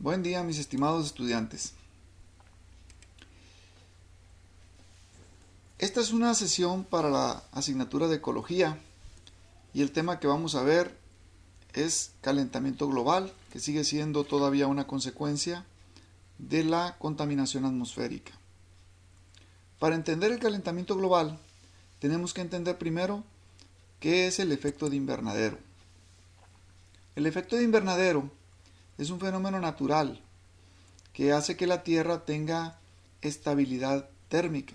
Buen día, mis estimados estudiantes. Esta es una sesión para la asignatura de Ecología y el tema que vamos a ver es calentamiento global, que sigue siendo todavía una consecuencia de la contaminación atmosférica. Para entender el calentamiento global, tenemos que entender primero qué es el efecto de invernadero. El efecto de invernadero es un fenómeno natural que hace que la Tierra tenga estabilidad térmica.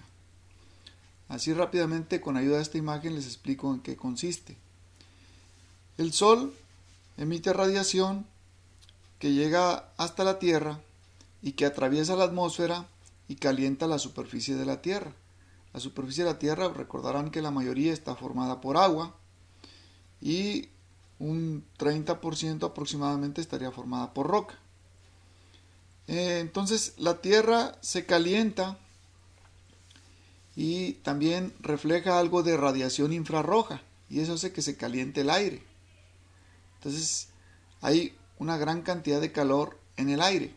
Así rápidamente, con ayuda de esta imagen, les explico en qué consiste. El Sol emite radiación que llega hasta la Tierra y que atraviesa la atmósfera y calienta la superficie de la Tierra. La superficie de la Tierra, recordarán que la mayoría está formada por agua y un 30% aproximadamente estaría formada por roca. Entonces la Tierra se calienta y también refleja algo de radiación infrarroja y eso hace que se caliente el aire. Entonces hay una gran cantidad de calor en el aire.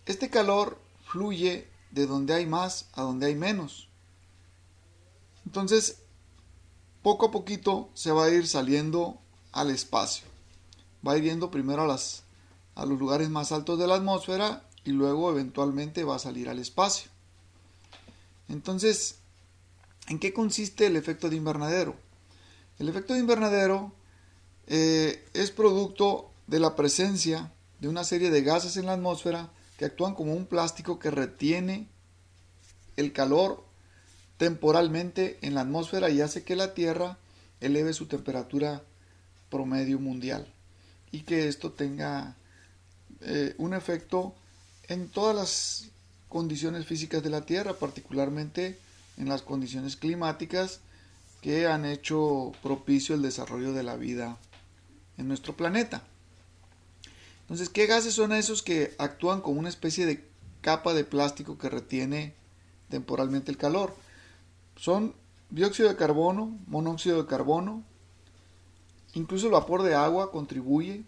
Este calor fluye de donde hay más a donde hay menos. Entonces, poco a poquito se va a ir saliendo al espacio. Va a ir yendo primero a los lugares más altos de la atmósfera y luego eventualmente va a salir al espacio. Entonces, ¿en qué consiste el efecto de invernadero? El efecto de invernadero es producto de la presencia de una serie de gases en la atmósfera que actúan como un plástico que retiene el calor temporalmente en la atmósfera y hace que la Tierra eleve su temperatura promedio mundial y que esto tenga un efecto en todas las condiciones físicas de la Tierra, particularmente en las condiciones climáticas que han hecho propicio el desarrollo de la vida en nuestro planeta. Entonces, ¿qué gases son esos que actúan como una especie de capa de plástico que retiene temporalmente el calor? Son dióxido de carbono, monóxido de carbono, incluso el vapor de agua contribuye,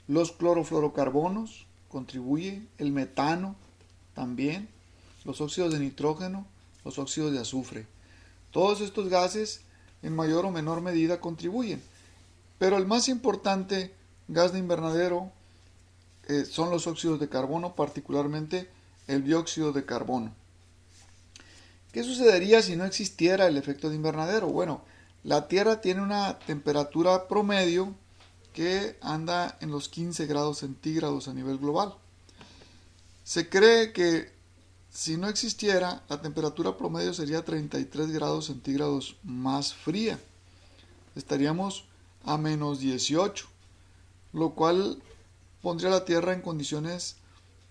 los clorofluorocarbonos contribuye, el metano también, los óxidos de nitrógeno, los óxidos de azufre. Todos estos gases en mayor o menor medida contribuyen, pero el más importante gas de invernadero son los óxidos de carbono, particularmente el dióxido de carbono. ¿Qué sucedería si no existiera el efecto de invernadero? Bueno, la Tierra tiene una temperatura promedio que anda en los 15 grados centígrados a nivel global. Se cree que si no existiera, la temperatura promedio sería 33 grados centígrados más fría. Estaríamos a menos 18, lo cual pondría a la Tierra en condiciones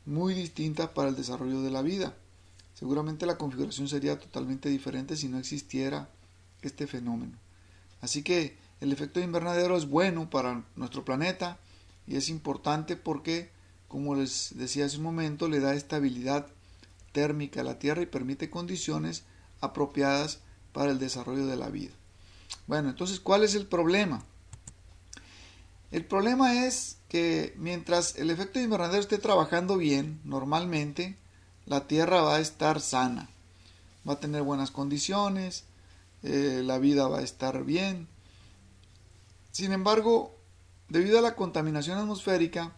muy distintas para el desarrollo de la vida. Seguramente la configuración sería totalmente diferente si no existiera este fenómeno. Así que el efecto de invernadero es bueno para nuestro planeta y es importante porque, como les decía hace un momento, le da estabilidad térmica a la Tierra y permite condiciones apropiadas para el desarrollo de la vida. Bueno, entonces, ¿cuál es el problema? El problema es que mientras el efecto de invernadero esté trabajando bien, normalmente, la Tierra va a estar sana, va a tener buenas condiciones, la vida va a estar bien. Sin embargo, debido a la contaminación atmosférica,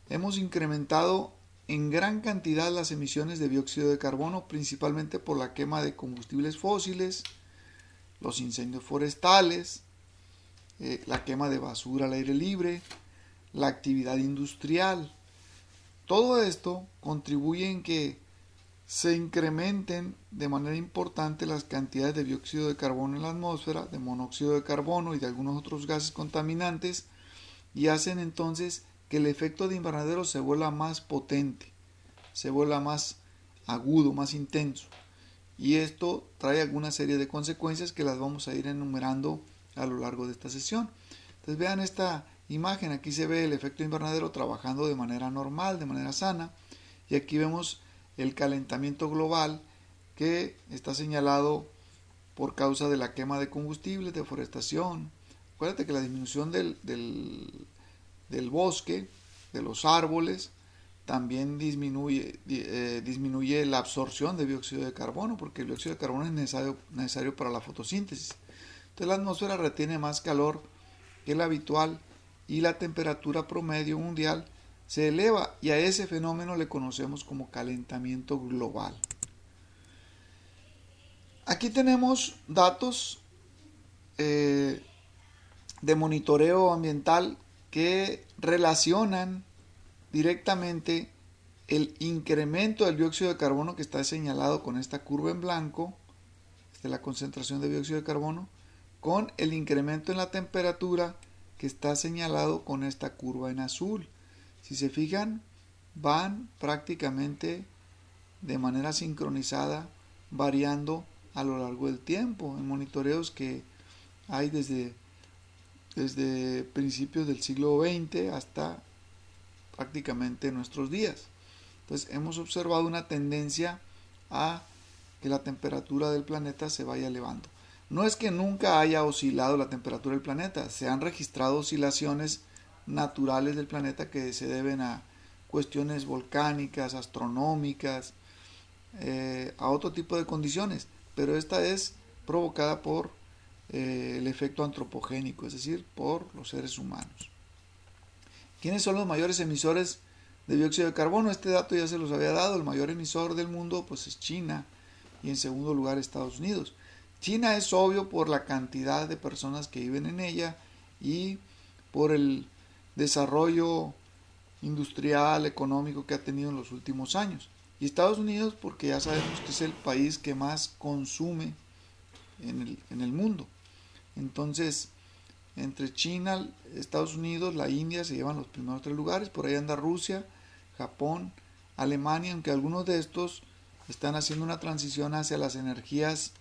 hemos incrementado en gran cantidad las emisiones de dióxido de carbono, principalmente por la quema de combustibles fósiles, los incendios forestales, la quema de basura al aire libre, la actividad industrial. Todo esto contribuye en que se incrementen de manera importante las cantidades de dióxido de carbono en la atmósfera, de monóxido de carbono y de algunos otros gases contaminantes, y hacen entonces que el efecto de invernadero se vuelva más potente, se vuelva más agudo, más intenso. Y esto trae alguna serie de consecuencias que las vamos a ir enumerando a lo largo de esta sesión. Entonces vean esta imagen, aquí se ve el efecto invernadero trabajando de manera normal, de manera sana, y aquí vemos el calentamiento global que está señalado por causa de la quema de combustibles, deforestación. Acuérdate que la disminución del bosque de los árboles, también disminuye la absorción de dióxido de carbono, porque el dióxido de carbono es necesario para la fotosíntesis. Entonces la atmósfera retiene más calor que el habitual y la temperatura promedio mundial se eleva, y a ese fenómeno le conocemos como calentamiento global. Aquí tenemos datos de monitoreo ambiental que relacionan directamente el incremento del dióxido de carbono, que está señalado con esta curva en blanco, de la concentración de dióxido de carbono, con el incremento en la temperatura, que está señalado con esta curva en azul. Si se fijan, van prácticamente de manera sincronizada, variando a lo largo del tiempo, en monitoreos que hay desde principios del siglo XX hasta prácticamente nuestros días. Entonces hemos observado una tendencia a que la temperatura del planeta se vaya elevando. No es que nunca haya oscilado la temperatura del planeta, se han registrado oscilaciones naturales del planeta que se deben a cuestiones volcánicas, astronómicas, a otro tipo de condiciones, pero esta es provocada por el efecto antropogénico, es decir, por los seres humanos. ¿Quiénes son los mayores emisores de dióxido de carbono? Este dato ya se los había dado. El mayor emisor del mundo pues es China, y en segundo lugar Estados Unidos. China es obvio por la cantidad de personas que viven en ella y por el desarrollo industrial, económico que ha tenido en los últimos años. Y Estados Unidos porque ya sabemos que es el país que más consume en el mundo. Entonces, entre China, Estados Unidos, la India se llevan los primeros 3 lugares. Por ahí anda Rusia, Japón, Alemania, aunque algunos de estos están haciendo una transición hacia las energías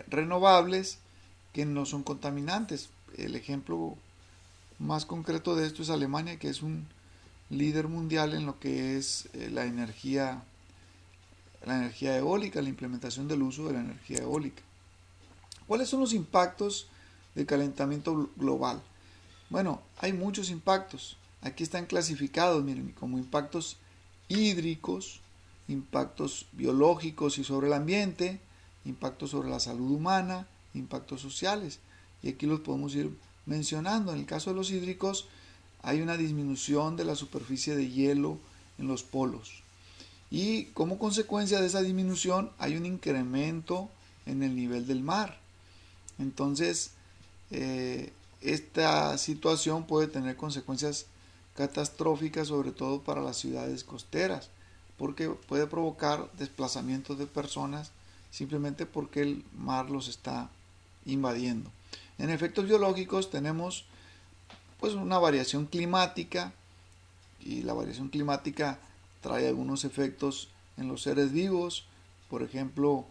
renovables que no son contaminantes. El ejemplo más concreto de esto es Alemania, que es un líder mundial en lo que es la energía eólica, la implementación del uso de la energía eólica. ¿Cuáles son los impactos del calentamiento global? Bueno, hay muchos impactos. Aquí están clasificados, miren, como impactos hídricos, impactos biológicos y sobre el ambiente, impactos sobre la salud humana, impactos sociales. Y aquí los podemos ir mencionando. En el caso de los hídricos, hay una disminución de la superficie de hielo en los polos. Y como consecuencia de esa disminución, hay un incremento en el nivel del mar. Entonces, esta situación puede tener consecuencias catastróficas, sobre todo para las ciudades costeras, porque puede provocar desplazamientos de personas simplemente porque el mar los está invadiendo. En efectos biológicos tenemos pues una variación climática, y la variación climática trae algunos efectos en los seres vivos, por ejemplo,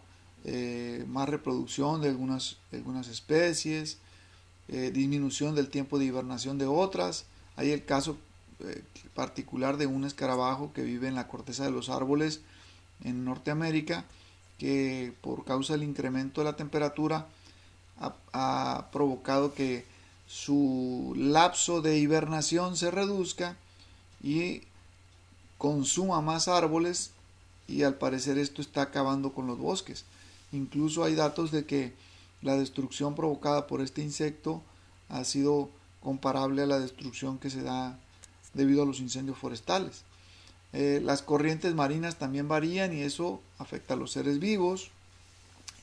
más reproducción de algunas especies, disminución del tiempo de hibernación de otras. Hay el caso particular de un escarabajo que vive en la corteza de los árboles en Norteamérica, que por causa del incremento de la temperatura ha provocado que su lapso de hibernación se reduzca y consuma más árboles, y al parecer esto está acabando con los bosques. Incluso hay datos de que la destrucción provocada por este insecto ha sido comparable a la destrucción que se da debido a los incendios forestales. Las corrientes marinas también varían y eso afecta a los seres vivos,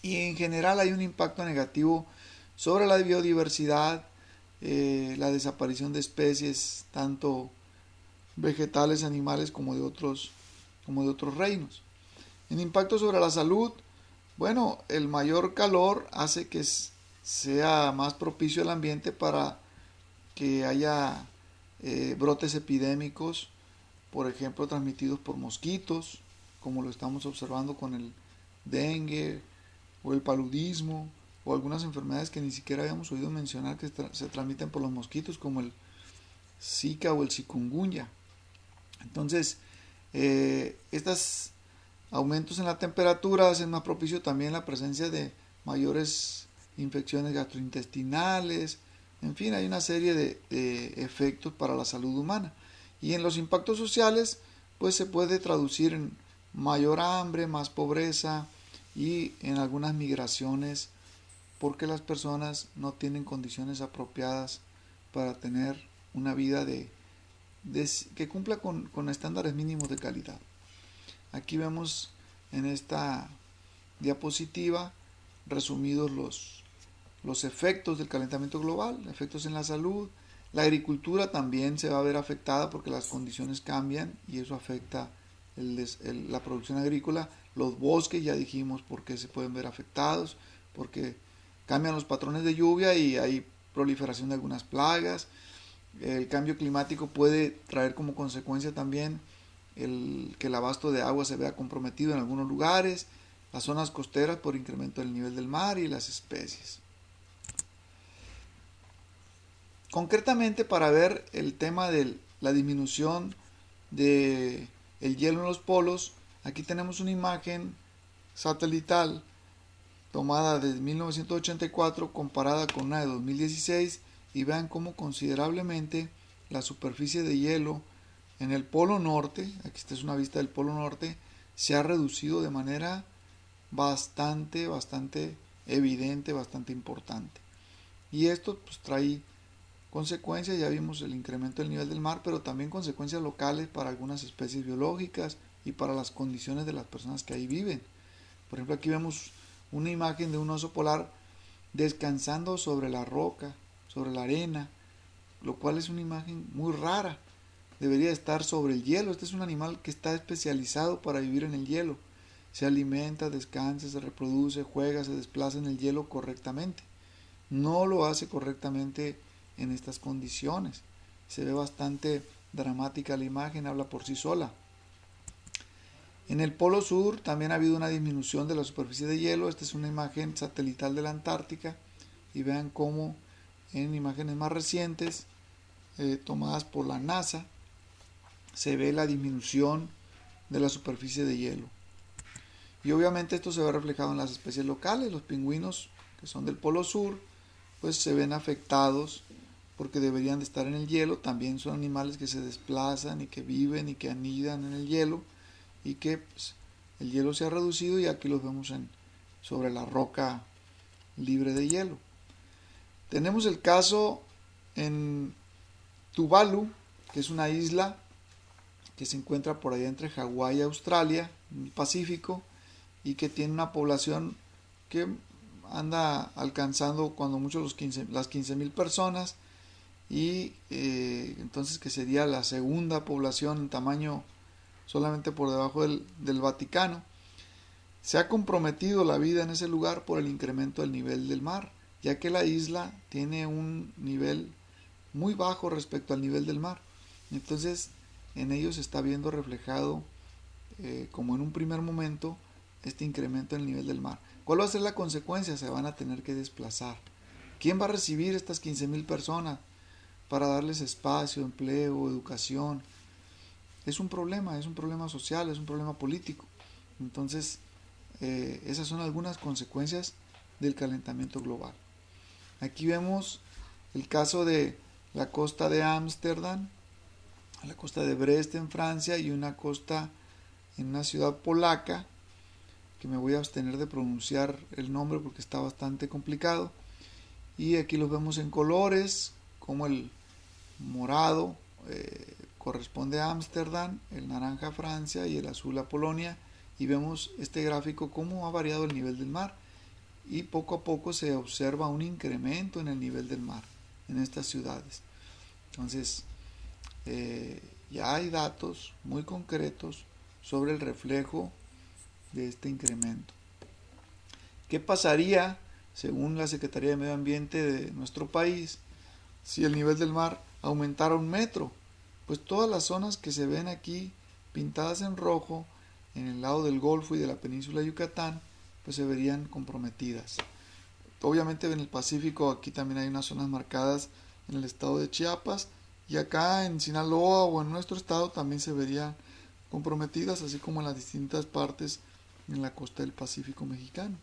y en general hay un impacto negativo sobre la biodiversidad, la desaparición de especies tanto vegetales, animales como de otros reinos. En impacto sobre la salud, bueno, el mayor calor hace que sea más propicio el ambiente para que haya brotes epidémicos, por ejemplo, transmitidos por mosquitos, como lo estamos observando con el dengue o el paludismo, o algunas enfermedades que ni siquiera habíamos oído mencionar que se transmiten por los mosquitos, como el Zika o el chikungunya. Entonces, estos aumentos en la temperatura hacen más propicio también la presencia de mayores infecciones gastrointestinales. En fin, hay una serie de efectos para la salud humana. Y en los impactos sociales, pues se puede traducir en mayor hambre, más pobreza y en algunas migraciones porque las personas no tienen condiciones apropiadas para tener una vida que cumpla con estándares mínimos de calidad. Aquí vemos en esta diapositiva resumidos los efectos del calentamiento global, efectos en la salud. La agricultura también se va a ver afectada porque las condiciones cambian y eso afecta la producción agrícola. Los bosques, ya dijimos por qué se pueden ver afectados, porque cambian los patrones de lluvia y hay proliferación de algunas plagas. El cambio climático puede traer como consecuencia también que el abasto de agua se vea comprometido en algunos lugares, las zonas costeras por incremento del nivel del mar y las especies. Concretamente, para ver el tema de la disminución del hielo en los polos, aquí tenemos una imagen satelital tomada desde 1984 comparada con una de 2016 y vean cómo considerablemente la superficie de hielo en el polo norte, aquí esta es una vista del polo norte, se ha reducido de manera bastante evidente, bastante importante. Y esto pues trae consecuencias, ya vimos el incremento del nivel del mar, pero también consecuencias locales para algunas especies biológicas y para las condiciones de las personas que ahí viven. Por ejemplo, aquí vemos una imagen de un oso polar descansando sobre la roca, sobre la arena, lo cual es una imagen muy rara. Debería estar sobre el hielo. Este es un animal que está especializado para vivir en el hielo. Se alimenta, descansa, se reproduce, juega, se desplaza en el hielo correctamente. No lo hace correctamente en estas condiciones. Se ve bastante dramática la imagen, habla por sí sola. En el polo sur también ha habido una disminución de la superficie de hielo. Esta es una imagen satelital de la Antártica y vean cómo en imágenes más recientes tomadas por la NASA se ve la disminución de la superficie de hielo. Y obviamente esto se ve reflejado en las especies locales. Los pingüinos que son del polo sur pues se ven afectados porque deberían de estar en el hielo. También son animales que se desplazan y que viven y que anidan en el hielo y que pues, el hielo se ha reducido y aquí los vemos sobre la roca libre de hielo. Tenemos el caso en Tuvalu, que es una isla que se encuentra por allá entre Hawái y Australia, en el Pacífico, y que tiene una población que anda alcanzando cuando mucho las 15,000 personas, y entonces que sería la segunda población en tamaño solamente por debajo del Vaticano. Se ha comprometido la vida en ese lugar por el incremento del nivel del mar, ya que la isla tiene un nivel muy bajo respecto al nivel del mar. Entonces en ellos se está viendo reflejado como en un primer momento este incremento en el nivel del mar. ¿Cuál va a ser la consecuencia? Se van a tener que desplazar. ¿Quién va a recibir estas 15,000 personas para darles espacio, empleo, educación? Es un problema social, es un problema político. Entonces esas son algunas consecuencias del calentamiento global. Aquí vemos el caso de la costa de Ámsterdam, la costa de Brest en Francia y una costa en una ciudad polaca que me voy a abstener de pronunciar el nombre porque está bastante complicado. Y aquí los vemos en colores, como el morado corresponde a Ámsterdam, el naranja a Francia y el azul a Polonia. Y vemos este gráfico cómo ha variado el nivel del mar y poco a poco se observa un incremento en el nivel del mar en estas ciudades. Entonces ya hay datos muy concretos sobre el reflejo de este incremento. ¿Qué pasaría, según la Secretaría de Medio Ambiente de nuestro país, si el nivel del mar aumentara 1 metro? Pues todas las zonas que se ven aquí pintadas en rojo en el lado del Golfo y de la península de Yucatán pues se verían comprometidas. Obviamente en el Pacífico aquí también hay unas zonas marcadas en el estado de Chiapas y acá en Sinaloa o en nuestro estado también se verían comprometidas, así como en las distintas partes en la costa del Pacífico mexicano.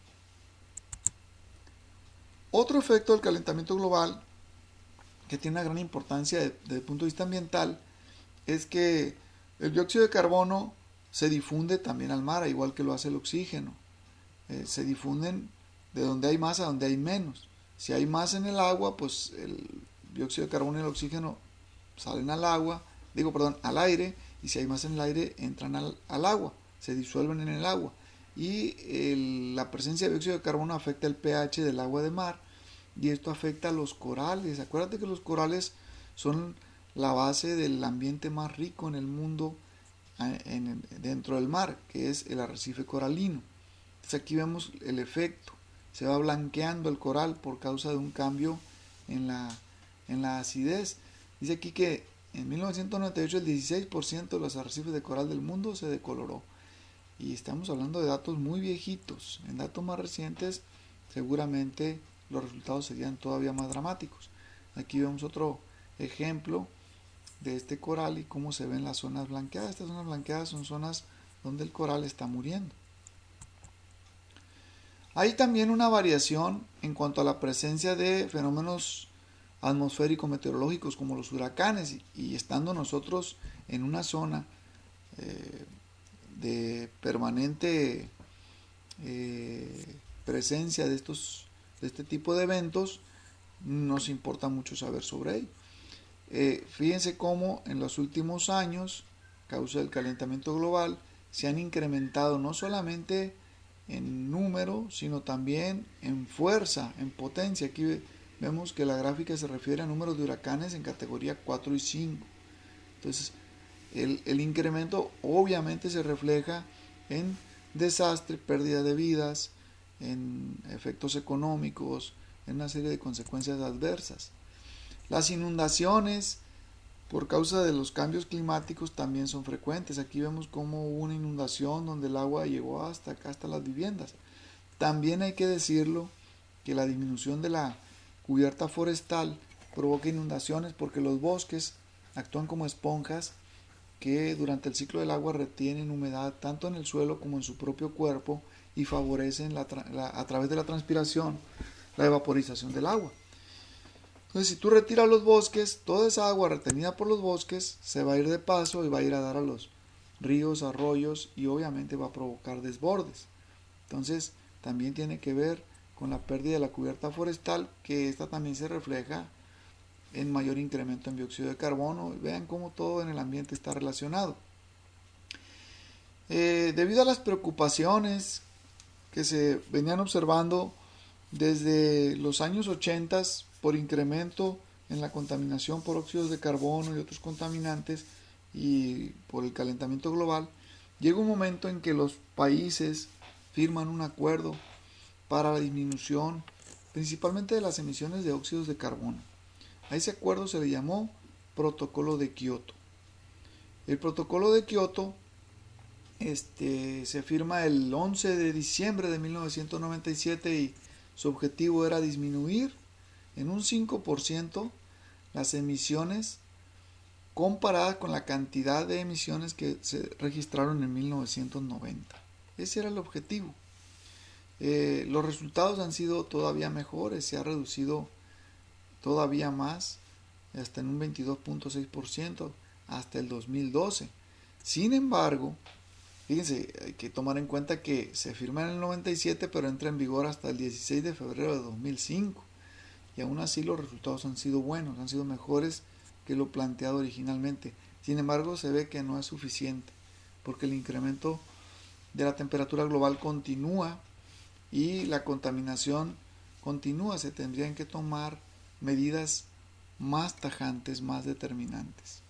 Otro efecto del calentamiento global que tiene una gran importancia desde el punto de vista ambiental es que el dióxido de carbono se difunde también al mar, igual que lo hace el oxígeno. Se difunden de donde hay más a donde hay menos. Si hay más en el agua, pues el dióxido de carbono y el oxígeno salen al agua, al aire, y si hay más en el aire, entran al agua, se disuelven en el agua. Y la presencia de dióxido de carbono afecta el pH del agua de mar, y esto afecta a los corales. Acuérdate que los corales son la base del ambiente más rico en el mundo dentro del mar, que es el arrecife coralino. Entonces aquí vemos el efecto, se va blanqueando el coral por causa de un cambio en la acidez. Dice aquí que en 1998 el 16% de los arrecifes de coral del mundo se decoloró. Y estamos hablando de datos muy viejitos. En datos más recientes seguramente los resultados serían todavía más dramáticos. Aquí vemos otro ejemplo de este coral y cómo se ven las zonas blanqueadas. Estas zonas blanqueadas son zonas donde el coral está muriendo. Hay también una variación en cuanto a la presencia de fenómenos atmosféricos meteorológicos como los huracanes, y estando nosotros en una zona de permanente presencia de este tipo de eventos, nos importa mucho saber sobre ello. Fíjense cómo en los últimos años, a causa del calentamiento global, se han incrementado no solamente en número, sino también en fuerza, en potencia. Aquí vemos que la gráfica se refiere a números de huracanes en categoría 4 y 5. Entonces, el incremento obviamente se refleja en desastre, pérdida de vidas, en efectos económicos, en una serie de consecuencias adversas. Las inundaciones por causa de los cambios climáticos también son frecuentes. Aquí vemos cómo hubo una inundación donde el agua llegó hasta acá, hasta las viviendas. También hay que decirlo que la disminución de la cubierta forestal provoca inundaciones porque los bosques actúan como esponjas que durante el ciclo del agua retienen humedad tanto en el suelo como en su propio cuerpo y favorecen a través de la transpiración la evaporización del agua. Entonces, si tú retiras los bosques, toda esa agua retenida por los bosques se va a ir de paso y va a ir a dar a los ríos, arroyos, y obviamente va a provocar desbordes. Entonces, también tiene que ver con la pérdida de la cubierta forestal, que esta también se refleja en mayor incremento en dióxido de carbono. Vean cómo todo en el ambiente está relacionado. Debido a las preocupaciones que se venían observando desde los años 80 por incremento en la contaminación por óxidos de carbono y otros contaminantes y por el calentamiento global, llega un momento en que los países firman un acuerdo para la disminución principalmente de las emisiones de óxidos de carbono. A ese acuerdo se le llamó Protocolo de Kioto. El Protocolo de Kioto se firma el 11 de diciembre de 1997 y su objetivo era disminuir en un 5% las emisiones comparadas con la cantidad de emisiones que se registraron en 1990. Ese era el objetivo. Los resultados han sido todavía mejores, se ha reducido todavía más, hasta en un 22.6% hasta el 2012. Sin embargo, fíjense, hay que tomar en cuenta que se firma en el 97, pero entra en vigor hasta el 16 de febrero de 2005. Y aún así los resultados han sido buenos, han sido mejores que lo planteado originalmente. Sin embargo, se ve que no es suficiente, porque el incremento de la temperatura global continúa y la contaminación continúa. Se tendrían que tomar medidas más tajantes, más determinantes.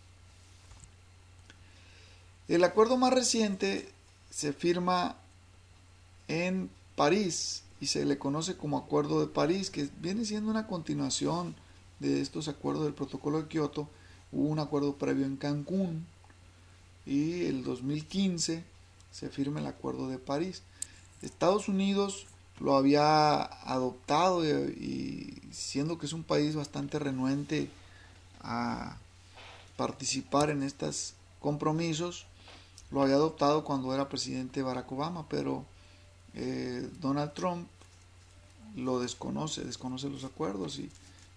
El acuerdo más reciente se firma en París y se le conoce como Acuerdo de París, que viene siendo una continuación de estos acuerdos del Protocolo de Kioto. Hubo un acuerdo previo en Cancún y el 2015 se firma el Acuerdo de París. Estados Unidos lo había adoptado y siendo que es un país bastante renuente a participar en estos compromisos, lo había adoptado cuando era presidente Barack Obama, pero Donald Trump lo desconoce los acuerdos, y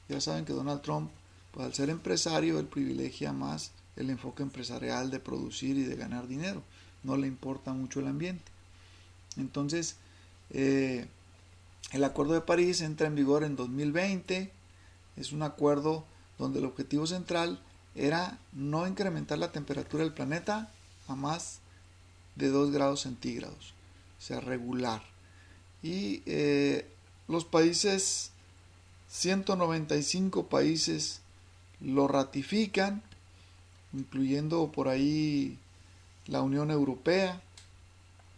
ya saben que Donald Trump, pues, al ser empresario, él privilegia más el enfoque empresarial de producir y de ganar dinero, no le importa mucho el ambiente. Entonces, el Acuerdo de París entra en vigor en 2020, es un acuerdo donde el objetivo central era no incrementar la temperatura del planeta a más de 2 grados centígrados, o sea, regular. Y los países, 195 países lo ratifican, incluyendo por ahí la Unión Europea.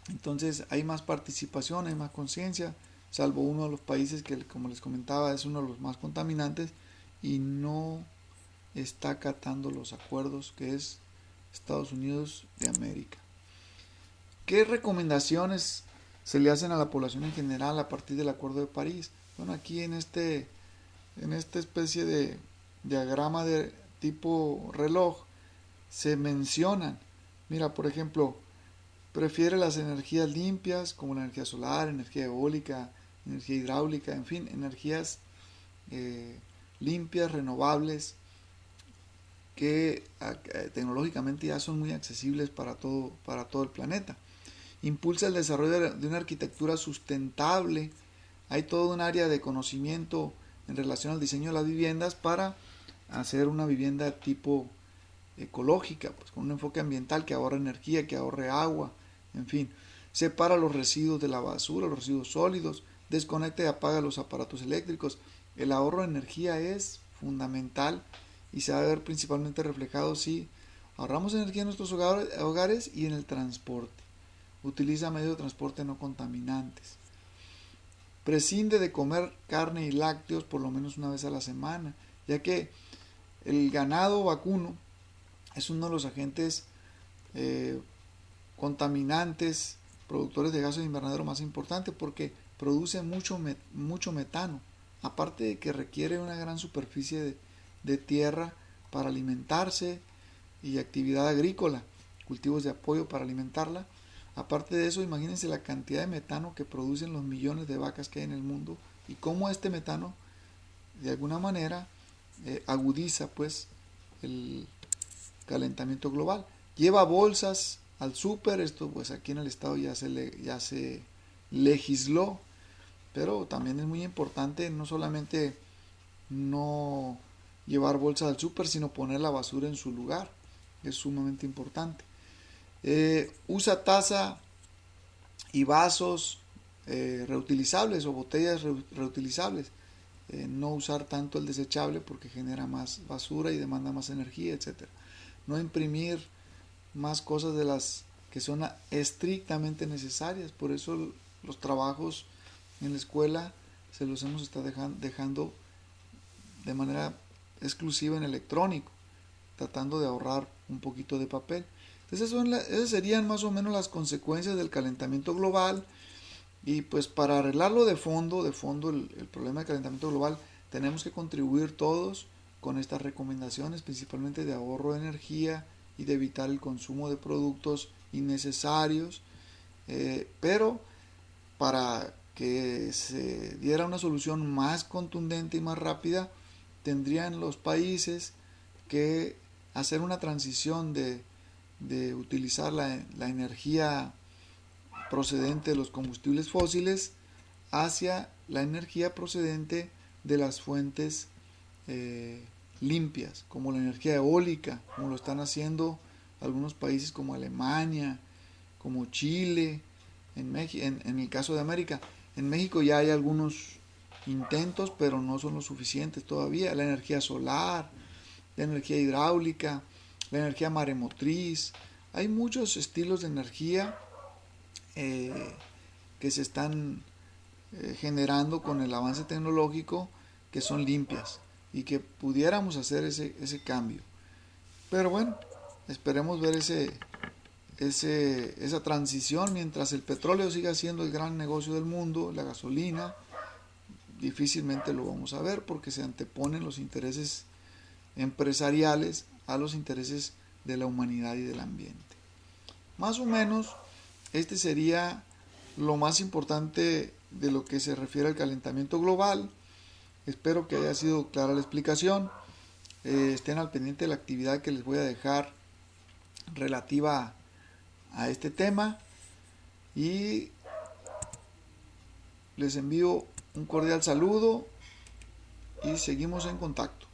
Entonces hay más participación, hay más conciencia, salvo uno de los países que, como les comentaba, es uno de los más contaminantes y no está acatando los acuerdos, que es Estados Unidos de América. ¿Qué recomendaciones se le hacen a la población en general a partir del Acuerdo de París? Bueno, aquí en esta especie de diagrama de tipo reloj se mencionan, mira, por ejemplo, prefiere las energías limpias como la energía solar, energía eólica, energía hidráulica, en fin, energías limpias, renovables, que tecnológicamente ya son muy accesibles para todo el planeta. Impulsa el desarrollo de una arquitectura sustentable. Hay todo un área de conocimiento en relación al diseño de las viviendas para hacer una vivienda tipo ecológica, pues con un enfoque ambiental que ahorre energía, que ahorre agua, en fin. Separa los residuos de la basura, los residuos sólidos, desconecta y apaga los aparatos eléctricos. El ahorro de energía es fundamental y se va a ver principalmente reflejado si ahorramos energía en nuestros hogares y en el transporte. Utiliza medios de transporte no contaminantes. Prescinde de comer carne y lácteos por lo menos una vez a la semana, ya que el ganado vacuno es uno de los agentes contaminantes, productores de gases de invernadero más importantes, porque produce mucho metano, aparte de que requiere una gran superficie de tierra para alimentarse y actividad agrícola, cultivos de apoyo para alimentarla. Aparte de eso, imagínense la cantidad de metano que producen los millones de vacas que hay en el mundo y cómo este metano de alguna manera agudiza pues el calentamiento global. Lleva bolsas al súper, esto pues aquí en el estado ya se legisló, pero también es muy importante no solamente no llevar bolsas al súper, sino poner la basura en su lugar, es sumamente importante. Usa taza y vasos reutilizables o botellas reutilizables. No usar tanto el desechable porque genera más basura y demanda más energía, etc. No imprimir más cosas de las que son estrictamente necesarias. Por eso los trabajos en la escuela se los hemos estado dejando de manera exclusiva en electrónico, tratando de ahorrar un poquito de papel. Entonces esas serían más o menos las consecuencias del calentamiento global. Y pues para arreglarlo de fondo el problema del calentamiento global, tenemos que contribuir todos con estas recomendaciones, principalmente de ahorro de energía y de evitar el consumo de productos innecesarios. Pero para que se diera una solución más contundente y más rápida, tendrían los países que hacer una transición de utilizar la energía procedente de los combustibles fósiles hacia la energía procedente de las fuentes limpias, como la energía eólica, como lo están haciendo algunos países como Alemania, como Chile, en el caso de América. En México ya hay algunos intentos, pero no son lo suficientes todavía. La energía solar, la energía hidráulica, la energía maremotriz. Hay muchos estilos de energía que se están generando con el avance tecnológico, que son limpias y que pudiéramos hacer ese cambio. Pero bueno, esperemos ver esa transición. Mientras el petróleo siga siendo el gran negocio del mundo, la gasolina, difícilmente lo vamos a ver porque se anteponen los intereses empresariales a los intereses de la humanidad y del ambiente. Más o menos este sería lo más importante de lo que se refiere al calentamiento global. Espero que haya sido clara la explicación. estén al pendiente de la actividad que les voy a dejar relativa a este tema y les envío un cordial saludo y seguimos en contacto.